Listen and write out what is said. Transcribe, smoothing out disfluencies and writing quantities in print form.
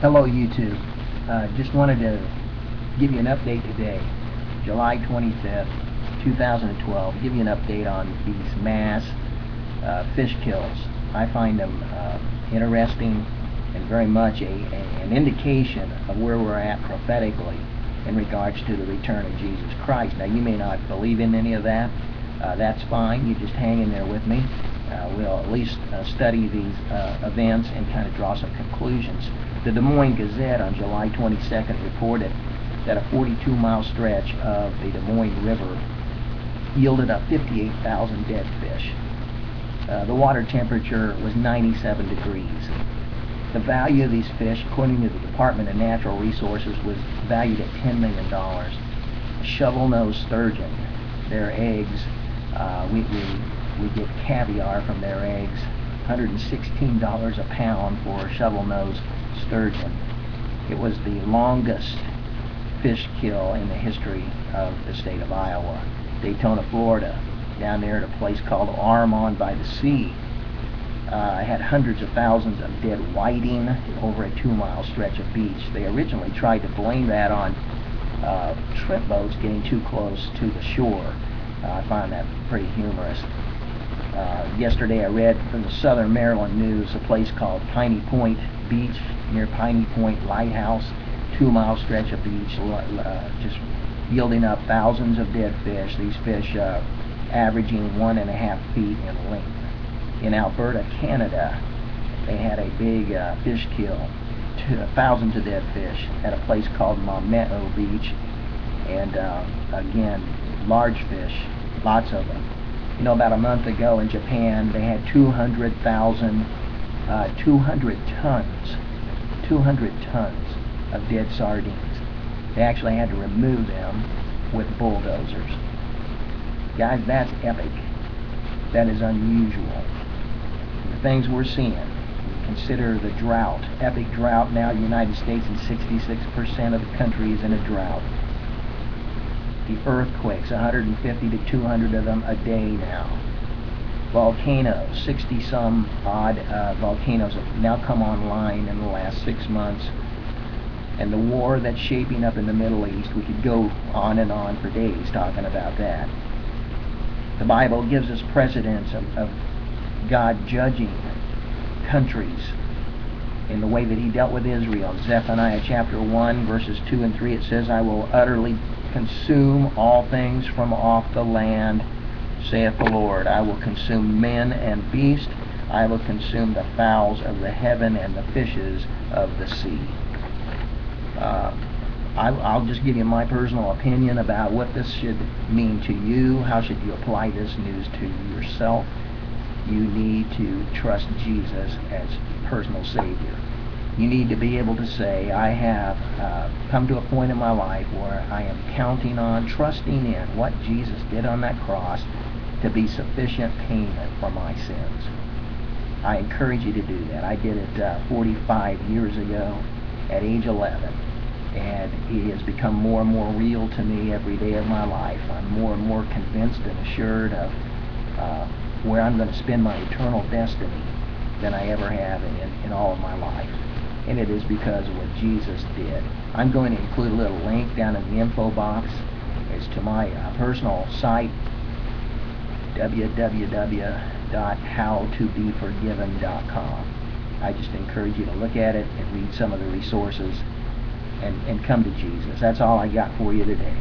Hello YouTube. Just wanted to give you an update today, July 25th, 2012. Give you an update on these mass fish kills. I find them interesting and very much an indication of where we're at prophetically in regards to the return of Jesus Christ. Now, you may not believe in any of that. That's fine. You just hang in there with me. We'll at least study these events and kind of draw some conclusions. The Des Moines Gazette on July 22nd reported that a 42-mile stretch of the Des Moines River yielded up 58,000 dead fish. The water temperature was 97 degrees. The value of these fish, according to the Department of Natural Resources, was valued at $10 million. Shovel-nosed sturgeon, their eggs, we get caviar from their eggs, $116 a pound for shovel-nosed sturgeon. It was the longest fish kill in the history of the state of Iowa. Daytona, Florida, down there at a place called Armon by the Sea, had hundreds of thousands of dead whiting over a 2-mile stretch of beach. They originally tried to blame that on shrimp boats getting too close to the shore. I find that pretty humorous. Yesterday I read from the Southern Maryland News, a place called Piney Point Beach near Piney Point Lighthouse, 2-mile stretch of beach, just yielding up thousands of dead fish. These fish averaging 1.5 feet in length. In Alberta, Canada, they had a big fish kill, thousands of dead fish at a place called Maumeo Beach, and again, large fish, lots of them. You know, about a month ago in Japan, they had 200 tons of dead sardines. They actually had to remove them with bulldozers. Guys, that's epic. That is unusual. The things we're seeing, consider the drought, epic drought now in the United States, and 66% of the country is in a drought. The earthquakes, 150 to 200 of them a day now. Volcanoes, 60-some odd volcanoes have now come online in the last 6 months. And the war that's shaping up in the Middle East, we could go on and on for days talking about that. The Bible gives us precedents of God judging countries in the way that He dealt with Israel. Zephaniah chapter 1, verses 2 and 3, it says, "I will utterly consume all things from off the land, saith the Lord. I will consume men and beasts. I will consume the fowls of the heaven and the fishes of the sea." I'll just give you my personal opinion about what this should mean to you. How should you apply this news to yourself? You need to trust Jesus as personal Savior. You need to be able to say, I have come to a point in my life where I am counting on, trusting in what Jesus did on that cross to be sufficient payment for my sins. I encourage you to do that. I did it 45 years ago at age 11. And He has become more and more real to me every day of my life. I'm more and more convinced and assured of where I'm going to spend my eternal destiny than I ever have in all of my life. And it is because of what Jesus did. I'm going to include a little link down in the info box. It's to my personal site, www.howtobeforgiven.com. I just encourage you to look at it and read some of the resources and come to Jesus. That's all I got for you today.